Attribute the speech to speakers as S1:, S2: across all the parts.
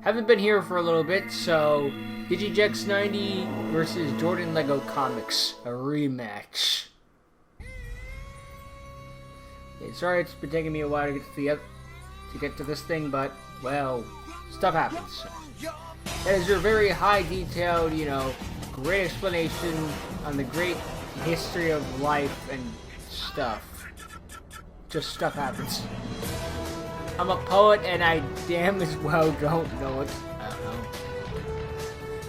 S1: Haven't been here for a little bit, so Digigex90 versus Jordan Lego Comics, a rematch. Okay, sorry it's been taking me a while to get to this thing, but well, stuff happens. That is your very high detailed, great explanation on the great history of life and stuff. Just stuff happens. I'm a poet and I damn as well don't know it. I don't know.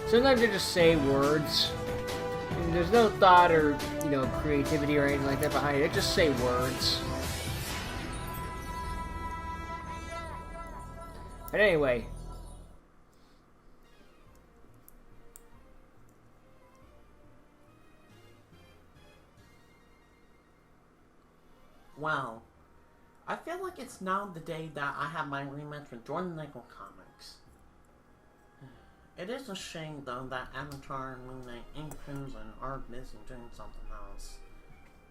S1: Sometimes I just say words. And there's no thought or, creativity or anything like that behind it. I just say words. But anyway.
S2: Well, I feel like it's now the day that I have my rematch with Jordan Lego Comics. It is a shame, though, that Avatar, Moon Knight, and Crimson are busy doing something else.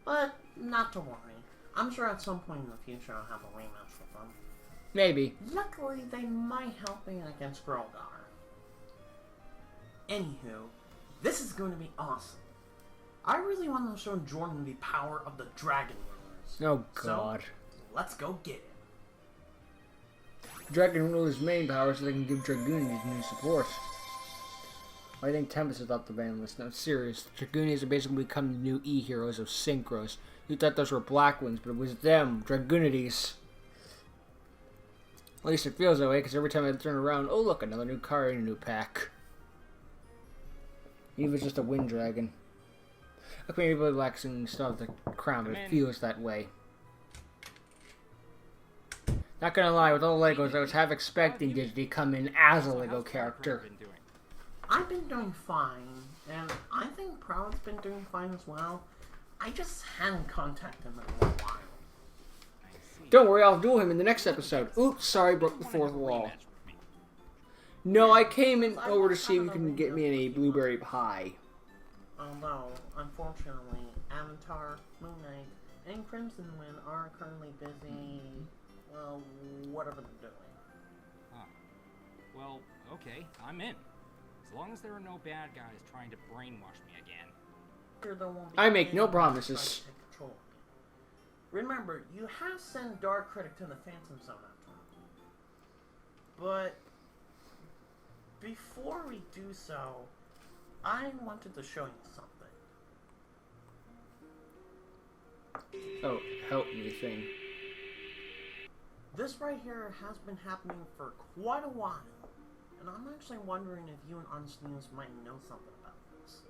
S2: But, not to worry. I'm sure at some point in the future I'll have a rematch with them.
S1: Maybe.
S2: Luckily, they might help me against Grogar. Anywho, this is going to be awesome. I really want to show Jordan the power of the Dragon Rulers.
S1: Oh, God.
S2: So, let's go get it.
S1: Dragon Ruler's main power so they can give Dragoonies new support. I think Tempest is off the ban list. No, serious. Dragoonies are basically become the new E-heroes of Synchros. You thought those were black ones, but it was them, Dragoonities. At least it feels that way, because every time I turn around, oh look, another new card in a new pack. Even just a Wind Dragon. Okay, maybe relaxing stuff the crown, but it feels that way. Not gonna lie, with all the Legos, I was half expecting Digi to come in as a Lego character.
S2: I've been doing fine, and I think Proud's been doing fine as well. I just hadn't contacted him in a while.
S1: Don't worry, I'll duel him in the next episode. Oops, sorry, broke the fourth wall. No, I came in over to see if you can get me in a blueberry pie.
S2: Although, unfortunately, Avatar, Moon Knight, and Crimson Wind are currently busy, well, whatever they're doing.
S3: Huh. Well, okay, I'm in. As long as there are no bad guys trying to brainwash me again.
S2: There won't be
S1: I make no
S2: anyone
S1: promises.
S2: trying to take control of you. Remember, you have sent Dark Critic to the Phantom Zone after all. But before we do so, I wanted to show you something.
S1: Oh, help me thing.
S2: This right here has been happening for quite a while, and I'm actually wondering if you and Honest News might know something about this.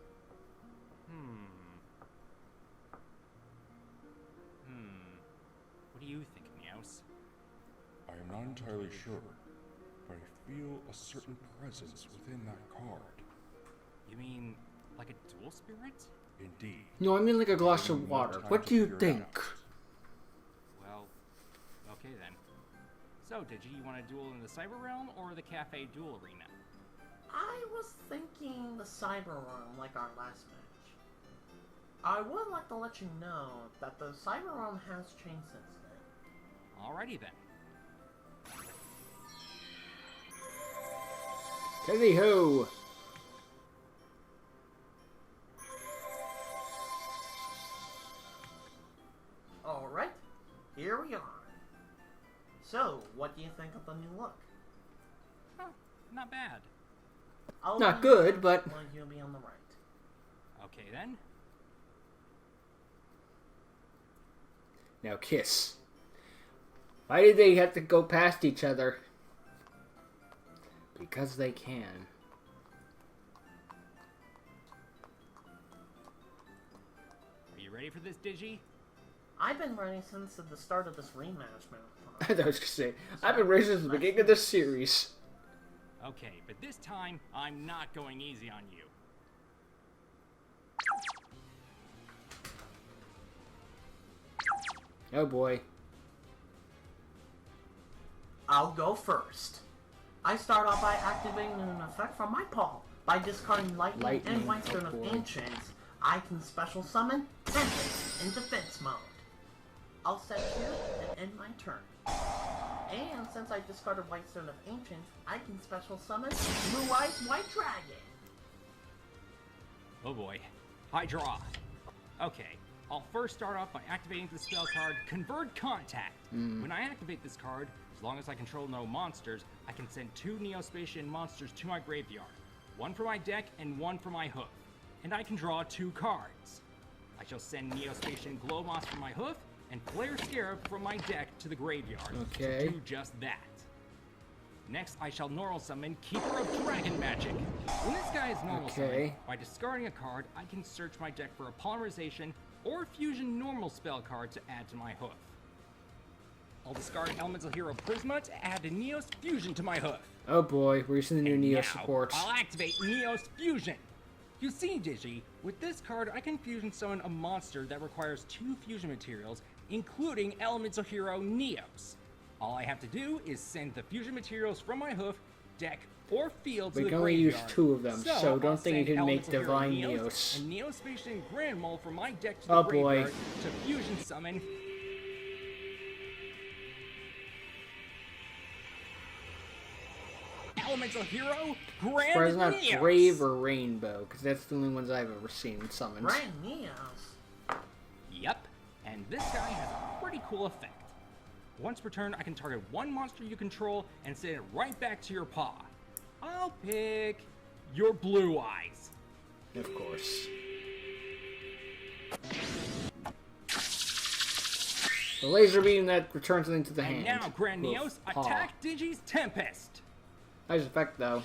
S3: What do you think, Meows?
S4: I am not entirely sure, but I feel a certain presence within that card.
S3: You mean, like a duel spirit?
S4: Indeed.
S1: No, I mean like a glass of water. What do you think?
S3: Well, okay then. So, Digi, you want to duel in the Cyber Realm or the Cafe Duel Arena?
S2: I was thinking the Cyber Realm like our last match. I would like to let you know that the Cyber Realm has changed since then.
S3: Alrighty then.
S1: Teddy ho!
S2: Alright, here we are. So, what do you think of the new look?
S3: Huh, not bad.
S2: I'll
S1: Not
S2: be
S1: good,
S2: on
S1: but-
S2: left while you'll be on the right.
S3: Okay then.
S1: Now kiss. Why did they have to go past each other? Because they can.
S3: Are you ready for this, Digi?
S2: I've been ready since the start of this rematch
S1: I
S2: marathon.
S1: thought I was gonna say, I've been ready since the beginning of this series.
S3: Okay, but this time, I'm not going easy on you.
S1: Oh boy.
S2: I'll go first. I start off by activating an effect from my paw. By discarding Lightning and White Stone of
S1: boy.
S2: Ancients, I can special summon Tempest in defense mode. I'll set here and end my turn. And since I discarded White Stone of Ancients, I can special summon Blue Eyes White Dragon.
S3: Oh boy. High draw. Okay, I'll first start off by activating the spell card Convert Contact. When I activate this card, as long as I control no monsters, I can send 2 Neospatian monsters to my graveyard. 1 for my deck and 1 for my hoof. And I can draw 2 cards. I shall send Neospatian Glowmoss from my hoof and Flare Scarab from my deck to the graveyard
S1: Okay.
S3: to do just that. Next, I shall normal summon Keeper of Dragon Magic. When this guy is normal summoned, by discarding a card, I can search my deck for a Polymerization or Fusion normal spell card to add to my hoof. I'll discard Elemental Hero Prisma to add a Neos Fusion to my hoof.
S1: Oh boy, we're using the new
S3: And
S1: Neo
S3: now,
S1: supports.
S3: I'll activate Neos Fusion. You see, Digi, with this card, I can fusion summon a monster that requires 2 fusion materials, including Elemental Hero Neos. All I have to do is send the fusion materials from my hoof, deck, or field to
S1: We
S3: the
S1: can only use
S3: graveyard.
S1: 2 of them, so
S3: I'll
S1: don't think you
S3: send
S1: can make
S3: Elemental Hero
S1: Divine
S3: Neos
S1: Neos.
S3: and Neospatian Grand Mole from my deck to the
S1: Oh boy.
S3: graveyard to fusion summon Elemental Hero Grand
S1: Or it's not
S3: Neos.
S1: Brave or Rainbow, because that's the only ones I've ever seen summoned.
S2: Brand Neos.
S3: Yep, and this guy has a pretty cool effect. Once per turn, I can target 1 monster you control and send it right back to your paw. I'll pick your Blue Eyes.
S1: Of course. The laser beam that returns something to the
S3: And
S1: hand.
S3: now, Grand
S1: Oof,
S3: Neos,
S1: paw.
S3: attack Digi's Tempest.
S1: Nice effect, though.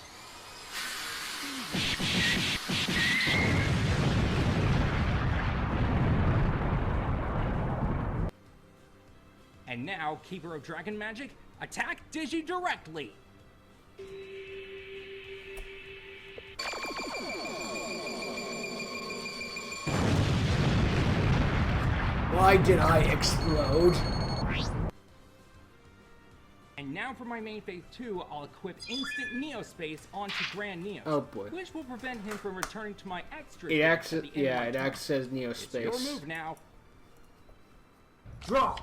S3: And now, Keeper of Dragon Magic, attack Digi directly.
S1: Why did I explode?
S3: And now for my main phase 2, I'll equip Instant Neospace onto Grand Neos.
S1: Oh, boy.
S3: Which will prevent him from returning to my extra.
S1: It acts,
S3: at the end of
S1: yeah,
S3: my
S1: it
S3: turn.
S1: acts as Neo
S3: It's
S1: Space.
S3: your move now.
S2: Draw.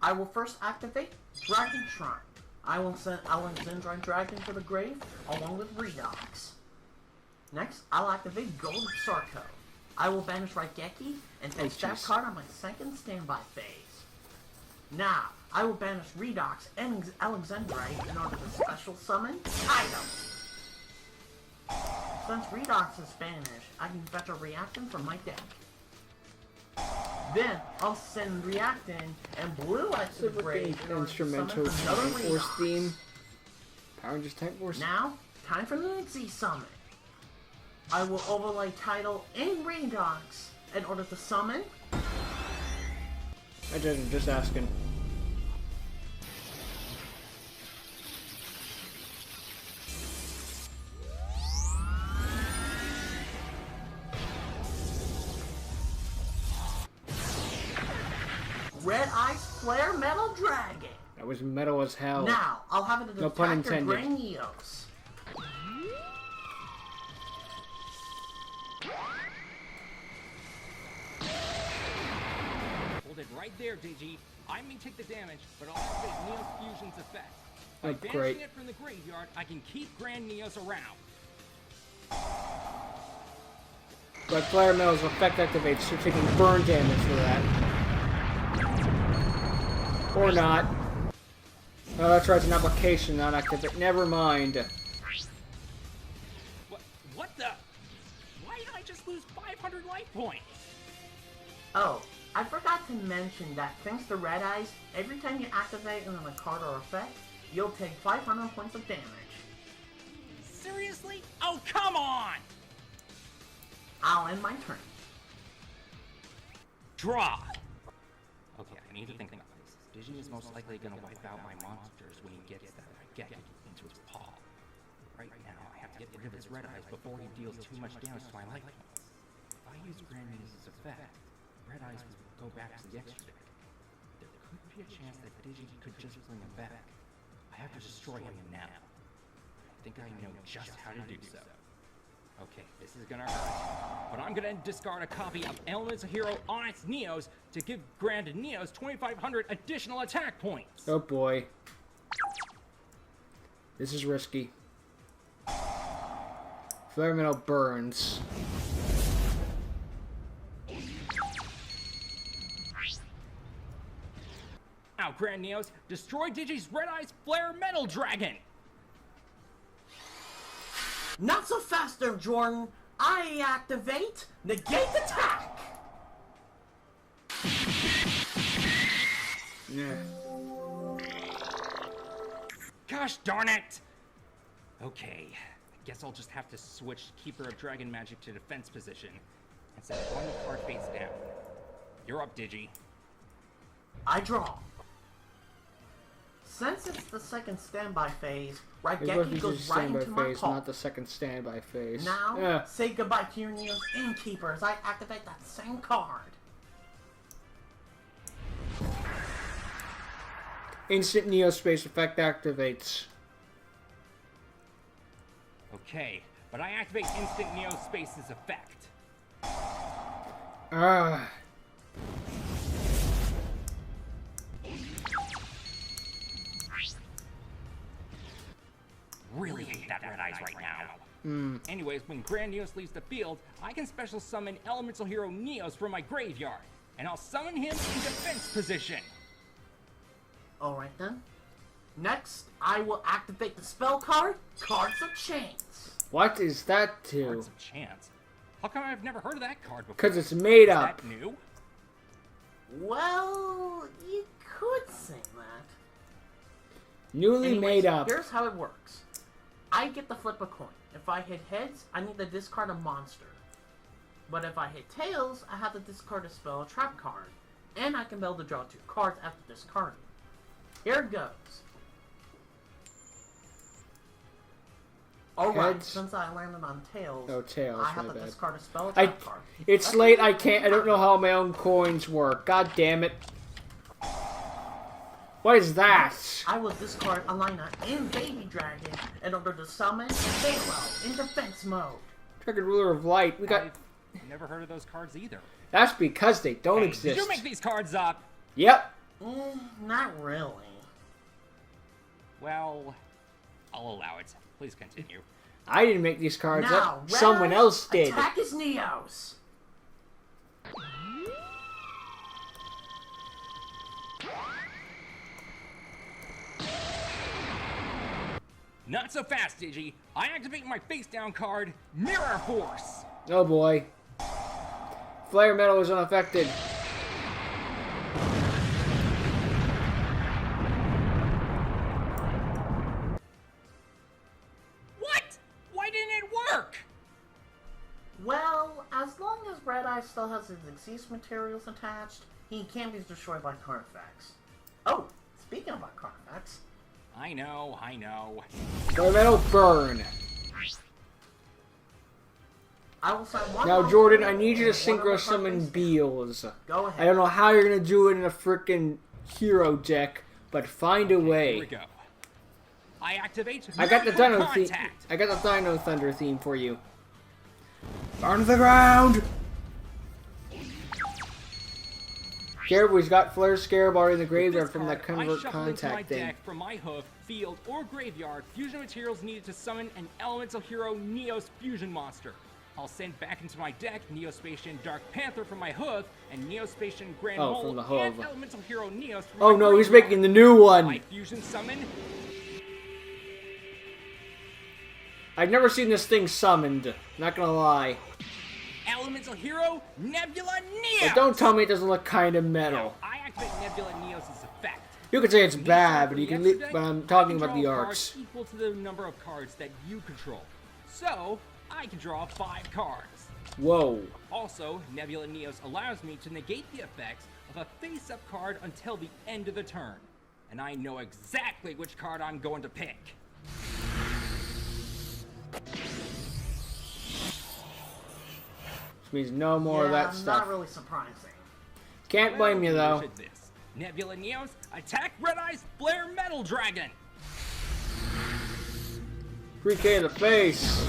S2: I will first activate Dragon Shrine. I will send Alexandrine Dragon to the grave along with Redox. Next, I'll activate Gold Sarko. I will banish Raigeki and fetch that
S1: jeez.
S2: card on my second standby phase. Now, I will banish Redox and Alexandrite in order to special summon Kaido. Since Redox is banished, I can fetch a Reactant from my deck. Then, I'll send Reactant and Blue Eyes to the
S1: Super
S2: grave in order to
S1: instrumental
S2: summon another
S1: Tank Force
S2: Redox.
S1: theme. Power Rangers Tank Force.
S2: Now, time for the Nixie Summon. I will overlay Tidal and Redox in order to summon
S1: I just asking.
S2: Red Eyes Flare Metal Dragon.
S1: That was metal as hell.
S2: Now, I'll have it
S1: No pun
S2: attack your
S1: intended.
S2: Granios.
S3: Hold it right there, Digi. I may take the damage, but I'll activate Neos Fusion's effect. By
S1: Oh,
S3: banishing
S1: great.
S3: it from the graveyard, I can keep Grand Neos around.
S1: But Flare Metal's effect activates, you're taking burn damage for that. Or not. Oh, that's right, it's an application, not activate. Never mind.
S3: What the? Why did I just lose 500 life points?
S2: Oh, I forgot to mention that thanks to Red Eyes, every time you activate another card or effect, you'll take 500 points of damage.
S3: Seriously? Oh, come on!
S2: I'll end my turn.
S3: Draw! Okay, I need to think about this. Digi is most likely going to wipe out my monsters when he gets that Raigeki into his paw. Right now, I have to get rid of his red eyes before he deals too much damage to my life points. If I use Grand Neos' effect, red eyes will go back to the extra deck. There could be a chance that Digi could just bring him back. I have to destroy him now. I think I know just how to do so. Okay, this is gonna hurt. But I'm gonna discard a copy of Elemental Hero on its Neos to give Grand Neos 2,500 additional attack points.
S1: Oh boy. This is risky. Flare Metal burns.
S3: Now, Grand Neos, destroy Digi's Red Eyes Flare Metal Dragon!
S2: Not so fast there, Jordan. I activate negate attack.
S1: Yeah.
S3: Gosh darn it! Okay, I guess I'll just have to switch Keeper of Dragon Magic to defense position and set one card face down. You're up, Digi.
S2: I draw. Since it's the second standby phase,
S1: It
S2: Raigeki
S1: wasn't
S2: goes
S1: just
S2: right
S1: standby
S2: into my
S1: phase,
S2: call.
S1: not the second standby phase.
S2: Now,
S1: Yeah.
S2: say goodbye to your Neos and Keepers. I activate that same card.
S1: Instant Neospace effect activates.
S3: Okay, but I activate Instant Neo Space's effect.
S1: Ah.
S3: Really hate that Red Eyes right now. Anyways, when Grand Neos leaves the field, I can special summon Elemental Hero Neos from my graveyard, and I'll summon him in defense position.
S2: Alright then. Next, I will activate the spell card, Cards of Chance.
S1: What is that
S3: Cards
S1: to?
S3: of Chance? How come I've never heard of that card before?
S1: Because it's made
S3: Is
S1: up.
S3: that new?
S2: Well, you could say that.
S1: Newly
S2: Anyways,
S1: made up.
S2: Here's how it works. I get to flip a coin. If I hit heads, I need to discard a monster. But if I hit tails, I have to discard a spell or trap card. And I can be able to draw 2 cards after discarding. Here it goes. Alright,
S1: Heads.
S2: since I landed on tails,
S1: Oh, tails,
S2: I have
S1: my
S2: to
S1: bad.
S2: discard a spell or
S1: I.
S2: trap card.
S1: It's
S2: That's
S1: late.
S2: really
S1: I can't. I don't know how my own coins work. God damn it. What is that?
S2: I will discard Alina and Baby Dragon in order to summon Halo in defense mode.
S1: Dragon Ruler of Light. We got.
S3: I've never heard of those cards either.
S1: That's because they don't
S3: Hey,
S1: exist.
S3: did you make these cards up?
S1: Yep.
S2: Not really.
S3: Well, I'll allow it. Please continue.
S1: I didn't make these cards
S2: Now,
S1: up. Someone
S2: Red
S1: else did.
S2: Attack his Neos.
S3: Not so fast, Digi. I activate my face down card, Mirror Force.
S1: Oh boy. Flare Metal is unaffected.
S3: What? Why didn't it work?
S2: Well, as long as Red Eye still has his exceed materials attached, he can't be destroyed by Carnifex. Oh, speaking about Carnifex,
S3: I know, I know.
S1: Flare Metal burn.
S2: I will sign one.
S1: Now,
S2: more
S1: Jordan,
S2: card
S1: I need you to
S2: and one
S1: synchro
S2: other
S1: summon
S2: card face
S1: Beals.
S2: down. Go ahead.
S1: I don't know how you're gonna do it in a frickin' hero deck, but find a
S3: Here we
S1: way.
S3: go. I activate
S1: I got the
S3: Miracle
S1: Dino theme.
S3: Contact.
S1: I got the Dino Thunder theme for you. Burn to the ground. Caribou's got Flare Scarab already in the
S3: With
S1: graveyard
S3: this
S1: from that
S3: card, I
S1: convert
S3: shuffle into my
S1: contact thing.
S3: deck from my hoof, field, or graveyard fusion materials needed to summon an Elemental Hero Neos fusion monster. I'll send back into my deck Neospatian Dark Panther from my hoof and Neospatian Grand
S1: Oh,
S3: Mole
S1: from the
S3: and
S1: hoof.
S3: Elemental Hero Neos from
S1: Oh
S3: my
S1: no, he's
S3: graveyard.
S1: making the new
S3: I
S1: one.
S3: fusion summon
S1: I've never seen this thing summoned. Not gonna lie.
S3: Elemental Hero Nebula Neos.
S1: But don't tell me it doesn't look kind of
S3: Now,
S1: metal.
S3: I activate Nebula Neos' effect.
S1: You could say it's
S3: When these
S1: bad,
S3: cards
S1: but
S3: from
S1: you
S3: the
S1: can.
S3: extra deck,
S1: But I'm
S3: I
S1: talking
S3: can
S1: about the
S3: draw
S1: arts.
S3: cards equal to the number of cards that you control. So I can draw 5 cards.
S1: Whoa.
S3: Also, Nebula Neos allows me to negate the effects of a face-up card until the end of the turn. And I know exactly which card I'm going to pick.
S1: Which means no more of that stuff.
S2: Not really surprising.
S1: Can't blame you though.
S3: Look at this. Nebula Neos, attack Red Eyes Flare Metal Dragon!
S1: 3K to the face.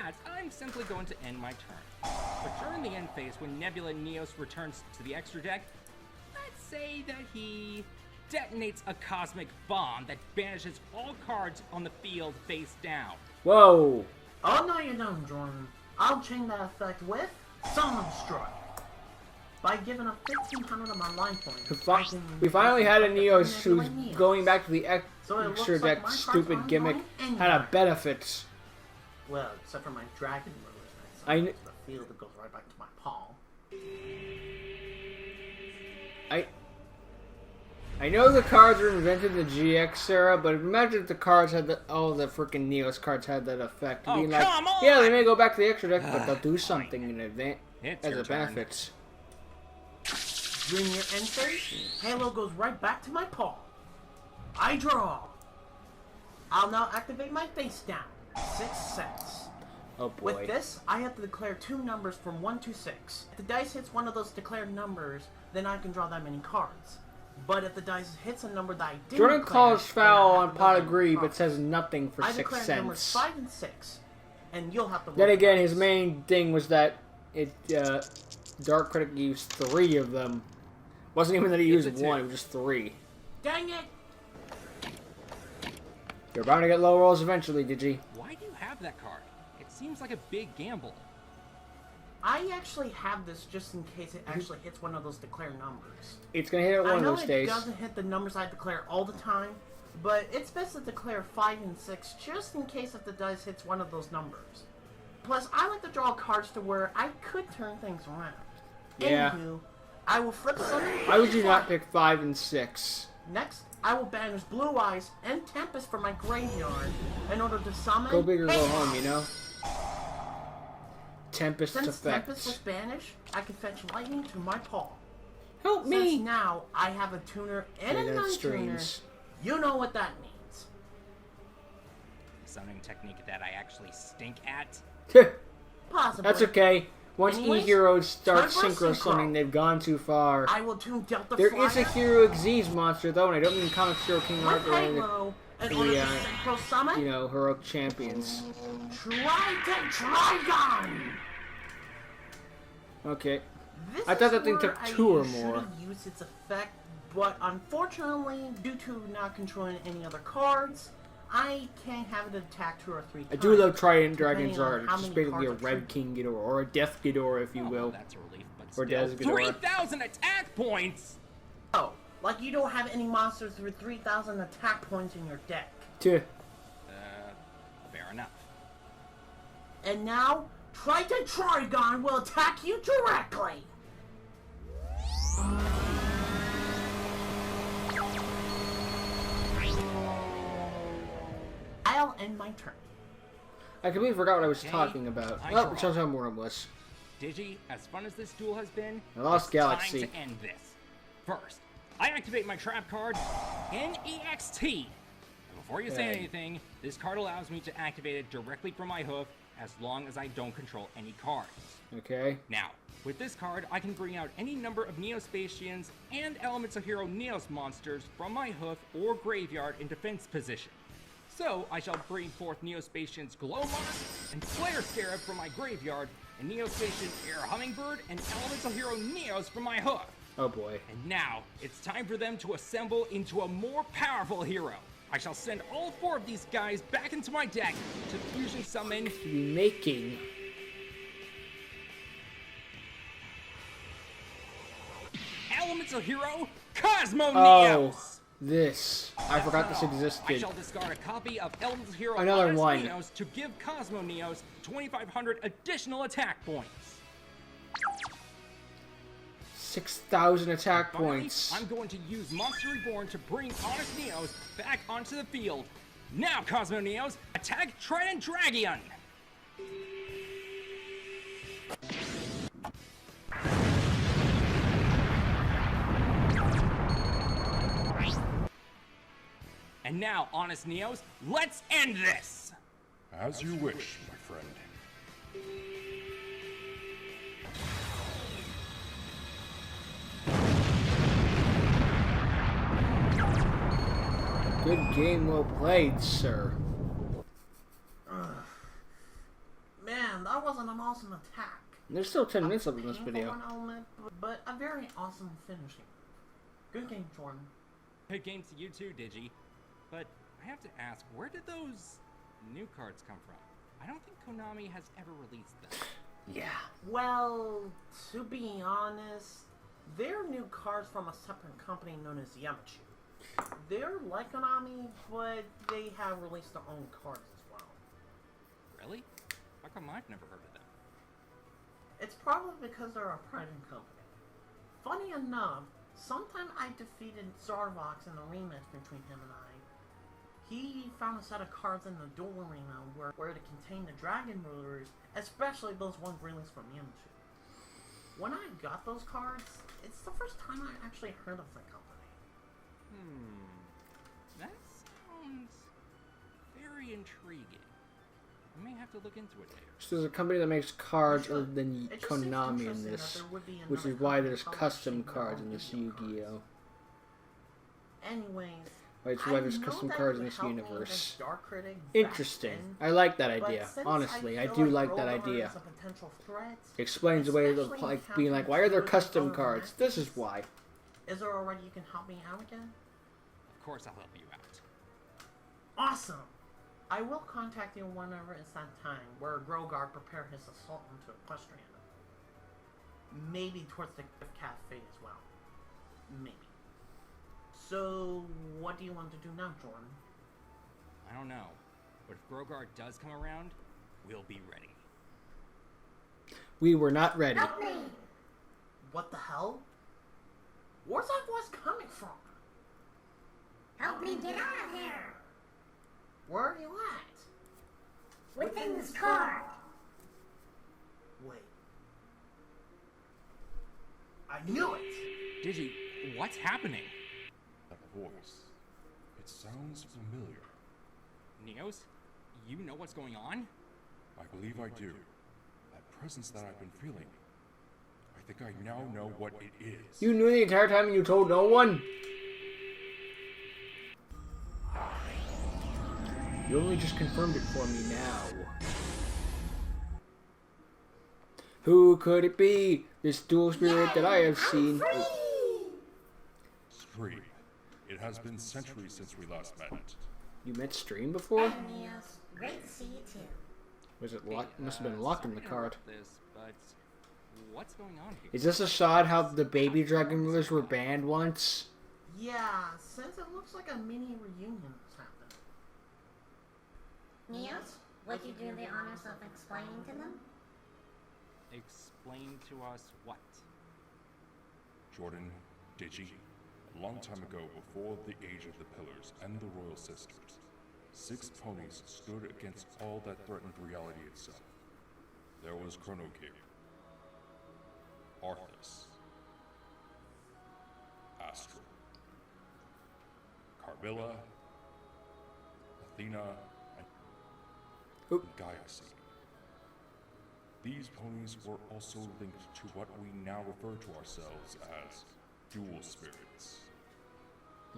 S3: that, I'm simply going to end my turn. But during the end phase, when Nebula Neos returns to the extra deck, let's say that he detonates a cosmic bomb that banishes all cards on the field face down.
S1: Whoa!
S2: Oh, no you don't, Jordan. I'll chain that effect with Summon Strike. By giving up 1,500 of my life points.
S1: We finally had a Neos who's
S2: Neos.
S1: going back to the
S2: So it looks
S1: extra
S2: like
S1: deck
S2: my cards
S1: stupid
S2: aren't
S1: gimmick
S2: going
S1: had a
S2: anywhere.
S1: benefit.
S2: Well, except for my Dragon Rose.
S1: I
S2: The
S1: kn-
S2: field that goes right back to my paw.
S1: I know the cards were invented in the GX era, but imagine if the cards had all the freaking Neos cards had that effect.
S3: Oh,
S1: Being like,
S3: come on!
S1: yeah, they may go back to the extra deck, but they'll do something in advance
S3: It's
S1: as
S3: your
S1: a
S3: turn.
S1: benefits.
S2: During your end phase, Halo goes right back to my paw. I draw. I'll now activate my face down. 6 cents.
S1: Oh boy.
S2: With this, I have to declare 2 numbers from 1 to 6. If the dice hits one of those declared numbers, then I can draw that many cards. But if the dice hits a number that I didn't
S1: Jordan
S2: declare,
S1: calls
S2: then
S1: foul
S2: I have
S1: on
S2: to
S1: pot
S2: look
S1: of
S2: at
S1: greed,
S2: the
S1: but
S2: cards.
S1: says nothing for
S2: I
S1: 6
S2: declared numbers
S1: cents.
S2: 5 and 6, and you'll have to look
S1: Then
S2: at
S1: again,
S2: the
S1: his
S2: dice.
S1: main thing was that Dark Critic used 3 of them. Wasn't even that he used
S3: It's a
S1: 1,
S3: two.
S1: it was just 3.
S2: Dang it!
S1: You're bound to get low rolls eventually, Digi.
S3: Why do you have that card? It seems like a big gamble.
S2: I actually have this just in case it actually hits one of those declared numbers.
S1: It's gonna hit it
S2: I
S1: one of
S2: know
S1: those
S2: it
S1: days.
S2: doesn't hit the numbers I declare all the time, but it's best to declare 5 and 6 just in case if the dice hits one of those numbers. Plus, I like to draw cards to where I could turn things around.
S1: Yeah.
S2: Anywho, I will flip Summon.
S1: Why would you not pick 5 and 6?
S2: Next, I will banish Blue Eyes and Tempest from my graveyard in order to summon.
S1: Go big or go
S2: Hey!
S1: home, you know? Tempest
S2: Since Tempest was
S1: effects.
S2: banished, I can fetch Lightning to my paw.
S1: Help
S2: Since
S1: me!
S2: now I have a tuner and a
S1: Data
S2: non-tuner,
S1: streams.
S2: you know what that means.
S3: Summoning technique that I actually stink at.
S2: Possibly.
S1: That's okay. Once
S2: Anyways,
S1: E-Heroes start
S2: time for a
S1: synchro
S2: synchro.
S1: summoning, they've gone too far.
S2: I will tune Delta
S1: There
S2: Flyer
S1: is a Hero Xyz monster, though, and I don't mean Comix Hero King
S2: with
S1: Arthur or any of
S2: Halo in
S1: the,
S2: order to synchro summon.
S1: you know, heroic champions.
S2: Try to Trigon!
S1: Okay.
S2: This
S1: I thought
S2: is
S1: that thing
S2: where
S1: took
S2: I
S1: 2 or
S2: should
S1: more.
S2: have used its effect, but unfortunately, due to not controlling any other cards, I can't have it attack 2 or 3 times.
S1: I do love Trident Dragon's
S2: depending on
S1: Art. It's
S2: how
S1: just
S2: many
S1: basically a
S2: cards are
S1: Red King Ghidorah, or a Death Ghidorah, if you
S3: Oh,
S1: will.
S3: that's a relief, but
S1: Or
S3: still.
S1: Des Ghidorah.
S3: 3,000 attack points!
S2: Oh, like you don't have any monsters with 3,000 attack points in your deck.
S1: Tuh.
S3: Fair enough.
S2: And now, Triton Trigon will attack you directly! I'll end my turn.
S1: I completely forgot what I was
S3: Okay,
S1: talking about.
S3: I
S1: Oh,
S3: draw.
S1: it shows how more I was.
S3: Digi, as fun as this duel has been,
S1: I lost
S3: it's
S1: Galaxy.
S3: time to end this. First, I activate my trap card, NEXT. Before you say
S1: Okay.
S3: anything, this card allows me to activate it directly from my hoof as long as I don't control any cards.
S1: Okay.
S3: Now, with this card, I can bring out any number of Neospatians and Elements of Hero Neos monsters from my hoof or graveyard in defense position. So, I shall bring forth Neospatian's Glowmark and Slayer Scarab from my graveyard, and Neospatian Air Hummingbird and Elements of Hero Neos from my hoof.
S1: Oh boy.
S3: And now, it's time for them to assemble into a more powerful hero. I shall send all 4 of these guys back into my deck to fusion summon
S1: Making.
S3: Elements of Hero Cosmo
S1: Oh,
S3: Neos!
S1: this. I forgot this
S3: I
S1: existed.
S3: shall discard a copy of Elements of Hero
S1: Another
S3: Honest
S1: one.
S3: Neos to give Cosmo Neos 2,500 additional attack points.
S1: 6,000 attack
S3: Finally,
S1: points.
S3: I'm going to use Monster Reborn to bring Honest Neos back onto the field. Now, Cosmo Neos, attack Trident Dragon! And now, Honest Neos, let's end this!
S4: As you wish, my friend.
S1: Good game, well played, sir.
S2: Man, wasn't an awesome attack.
S1: There's still 10 minutes left in this video.
S2: One element, but a very awesome finishing. Good game, Jordan.
S3: Good game to you too, Digi. But I have to ask, where did those new cards come from? I don't think Konami has ever released them.
S1: Yeah.
S2: Well, to be honest, they're new cards from a separate company known as Yamachu. They're like Konami, but they have released their own cards as well.
S3: Really? How come I've never heard of them?
S2: It's probably because they're a private company. Funny enough, sometime I defeated Zarvox in the rematch between him and I. He found a set of cards in the duel arena where to contain the dragon rulers, especially those ones released from Yamachu. When I got those cards, it's the first time I actually heard of the company.
S3: That sounds very intriguing. I may have to look into it later.
S1: So there's a company that makes cards other than
S2: It just seems
S1: Konami in
S2: interesting
S1: this,
S2: that there would be
S1: which is
S2: another
S1: why
S2: company
S1: there's custom cards in this Yu-Gi-Oh!
S2: Anyways,
S1: Which is why there's
S2: I know
S1: custom
S2: that
S1: cards
S2: it
S1: in
S2: would
S1: this
S2: help me
S1: universe.
S2: against Dark Critic back
S1: Interesting.
S2: then,
S1: I like that
S2: but
S1: idea.
S2: since
S1: Honestly, I
S2: feel
S1: do like that
S2: Rollover
S1: idea.
S2: is a potential threat,
S1: It explains the way of
S2: especially
S1: like being like, why are there custom cards? This is why.
S2: Is there already you can help me out again?
S3: Of course I'll help you out.
S2: Awesome! I will contact you whenever it's that time, where Grogard prepare his assault into Equestrian. Maybe towards the cafe as well. Maybe. So, what do you want to do now, Jordan?
S3: I don't know. But if Grogard does come around, we'll be ready.
S1: We were not ready.
S5: Help me!
S2: What the hell? Where's that voice coming from?
S5: Help me get out of here!
S2: Where are you at?
S5: Within this card!
S2: Wait. I knew it!
S3: Digi, what's happening?
S4: That voice. It sounds familiar.
S3: Neos, you know what's going on?
S4: I believe I do. That presence that I've been feeling. I think I now know what it is.
S1: You knew the entire time and you told no one? You only just confirmed it for me now. Who could it be? This dual spirit that I have seen.
S4: Stream. It has been centuries since we last met.
S1: You met Stream before?
S5: Hey, Neos. Great to see you too.
S1: Was it locked? Must have been locked in the
S3: Sorry
S1: card.
S3: about This, but what's going on here?
S1: Is this a shot how the baby dragon rulers were banned once?
S2: Yeah, since it looks like a mini reunion is happening.
S5: Neos, would you do the honors of explaining to them?
S3: Explain to us what?
S4: Jordan, Digi, a long time ago before the Age of the Pillars and the Royal Sisters, 6 ponies stood against all that threatened reality itself. There was Chronogear, Arthas, Astral, Carmilla, Athena, and Gaiacine. These ponies were also linked to what we now refer to ourselves as dual spirits.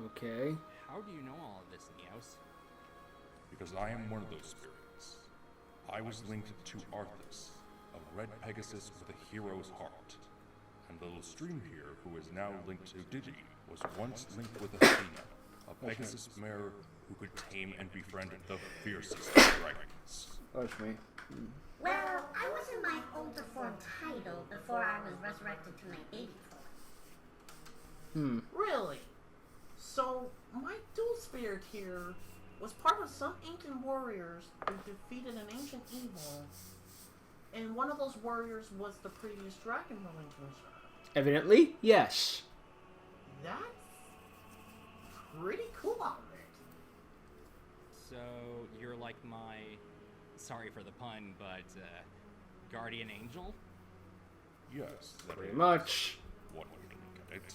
S1: Okay.
S3: How do you know all of this, Neos?
S4: Because I am one of those spirits. I was linked to Arthas, a red Pegasus with a hero's heart. And little Stream here, who is now linked to Digi, was once linked with Athena, a Pegasus mare who could tame and befriend the fiercest of dragons.
S1: Oh, it's me.
S5: Well, I was in my older form title before I was resurrected to my baby form.
S2: Really? So, my dual spirit here was part of some ancient warriors who defeated an ancient evil, and one of those warriors was the previous dragon relinquisher.
S1: Evidently, yes.
S2: That's pretty cool of it.
S3: So, you're like my, sorry for the pun, but, guardian angel?
S4: Yes, that
S1: Pretty
S4: is
S1: much.
S4: one way to look at it.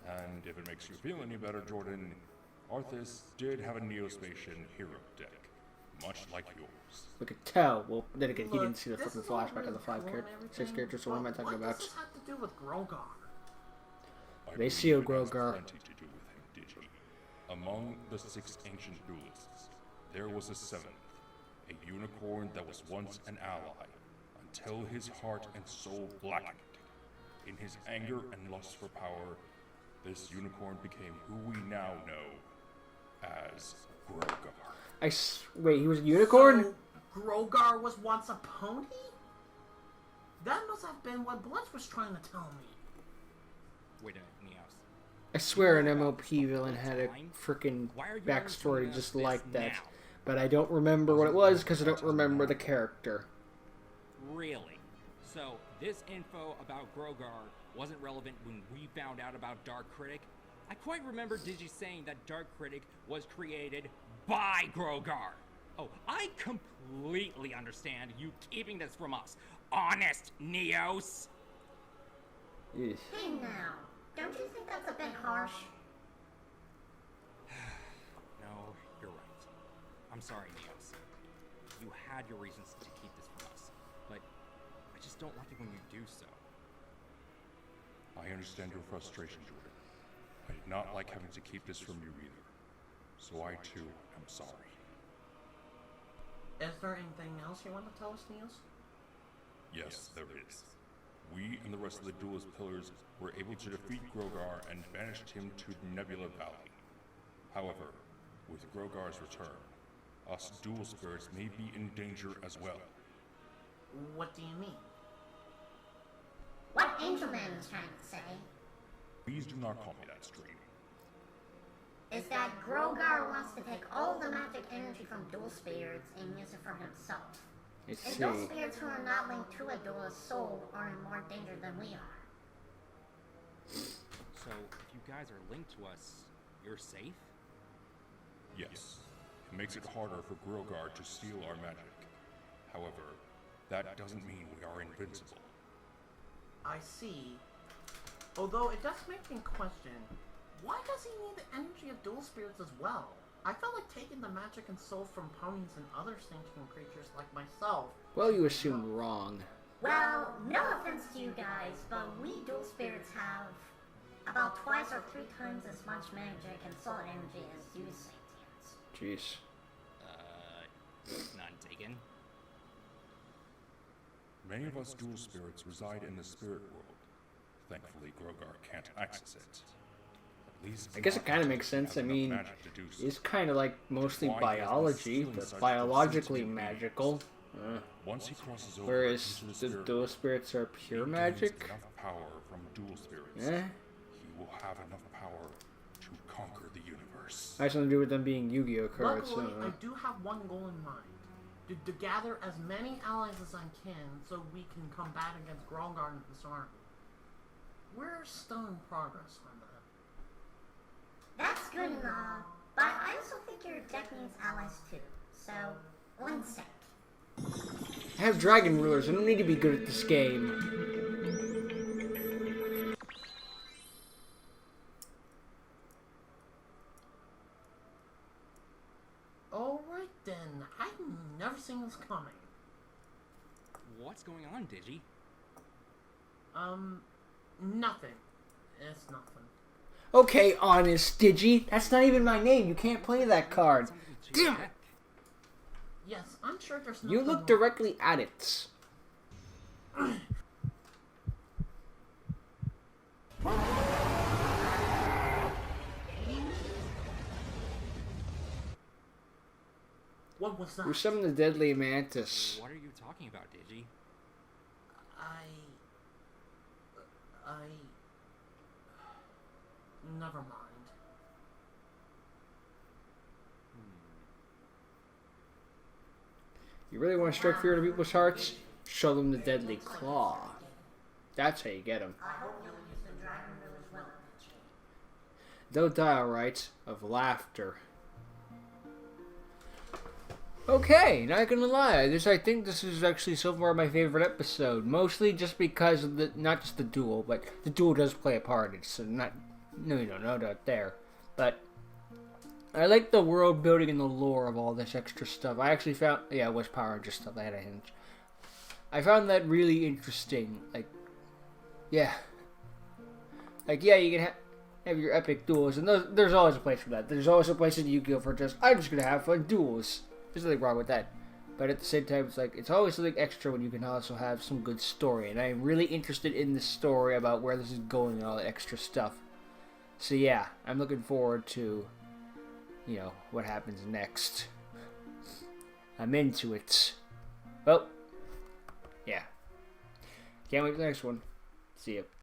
S4: And if it makes you feel any better, Jordan, Arthas did have a Neospatian hero deck, much like yours.
S1: We could tell. Well, then again, he
S2: Look,
S1: didn't see the
S2: this
S1: fucking
S2: is all
S1: flashback
S2: really
S1: of the 5
S2: cool
S1: characters,
S2: and
S1: 6
S2: everything,
S1: characters, so what am I
S2: but
S1: talking
S2: what
S1: about?
S2: does this have to do with Grogar?
S4: I
S1: They see a
S4: believe it has
S1: Grogar.
S4: plenty to do with him, Digi. Among the 6 ancient duelists, there was a 7th, a unicorn that was once an ally, until his heart and soul blackened. In his anger and lust for power, this unicorn became who we now know as Grogar.
S1: Wait, he was a unicorn?
S2: So, Grogar was once a pony? That must have been what Blitz was trying to tell me.
S3: Wait a minute, Neos.
S1: I swear an MLP villain had a freaking backstory just like that.
S3: Now?
S1: But I don't remember what it was because I don't remember the character.
S3: Really? So, this info about Grogar wasn't relevant when we found out about Dark Critic? I quite remember Digi saying that Dark Critic was created by Grogar. Oh, I completely understand you keeping this from us. Honest, Neos!
S1: Eesh.
S5: Hey now, don't you think that's a bit harsh?
S3: No, you're right. I'm sorry, Neos. You had your reasons to keep this from us, but I just don't like it when you do so.
S4: I understand your frustration, Jordan. I did not like having to keep this from you either. So I too am sorry.
S2: Is there anything else you want to tell us, Neos?
S4: Yes, there is. We and the rest of the Duelist Pillars were able to defeat Grogar and banished him to Nebula Valley. However, with Grogar's return, us Duel Spirits may be in danger as well.
S2: What do you mean?
S5: What Angel Man is trying to say
S4: Please do not call me that, Stream.
S5: is that Grogar wants to take all the magic energy from dual spirits and use it for himself.
S1: Let's
S5: And
S1: see.
S5: those spirits who are not linked to a duelist soul are in more danger than we are.
S3: So, if you guys are linked to us, you're safe?
S4: Yes, it makes it harder for Grogar to steal our magic. However, that doesn't mean we are invincible.
S2: I see. Although it does make me question, why does he need the energy of dual spirits as well? I felt like taking the magic and soul from ponies and other sentient creatures like myself.
S1: Well, you assumed wrong.
S5: Well, no offense to you guys, but we dual spirits have about twice or 3 times as much magic and soul energy as you sentients.
S1: Jeez.
S3: None taken.
S4: Many of us Duel Spirits reside in the spirit world. Thankfully, Grogar can't access it. At least
S1: I guess it kind of makes sense. I mean, it's kind of like mostly biology, but biologically magical.
S4: Once he crosses over
S1: Whereas
S4: into
S1: the
S4: spirit
S1: dual
S4: world,
S1: spirits are pure
S4: he gains
S1: magic.
S4: enough power from Duel Spirits.
S1: Eh?
S4: He will have enough power to conquer the universe.
S1: Has something to do with them being Yu-Gi-Oh cards.
S2: Luckily, I do have one goal in mind. To gather as many allies as I can so we can combat against Grogar and his army. We're still in progress on that.
S5: That's good and all, but I also think your deck needs allies too. So, one sec.
S1: I have dragon rulers. I don't need to be good at this game.
S2: Alright then, I've never seen this coming.
S3: What's going on, Digi?
S2: Nothing. It's nothing.
S1: Okay, honest Digi. That's not even my name. You can't play that card.
S3: Something to your
S1: Damn it.
S3: deck.
S2: Yes, I'm sure there's nothing
S1: You look
S2: wrong.
S1: directly at it.
S2: What was that?
S1: You summoned the deadly mantis.
S3: What are you talking about, Digi?
S2: Never mind.
S1: You really want to strike fear into people's hearts? Show them the deadly claw. That's how you get them.
S5: I hope you'll use the dragon rulers well, Mitchie.
S1: They'll die, alright, of laughter. Okay, not gonna lie, I think this is actually so far my favorite episode. Mostly just because of not just the duel, but the duel does play a part. It's no doubt there. But I like the world building and the lore of all this extra stuff. I actually found, it was Power Ranger stuff. I had a hint. I found that really interesting. You can have your epic duels, and there's always a place for that. There's always a place in Yu-Gi-Oh! For I'm just gonna have fun duels. There's nothing wrong with that. But at the same time, it's like, it's always something extra when you can also have some good story. And I'm really interested in this story about where this is going and all the extra stuff. So yeah, I'm looking forward to, you know, what happens next. I'm into it. Well, yeah. Can't wait for the next one. See ya.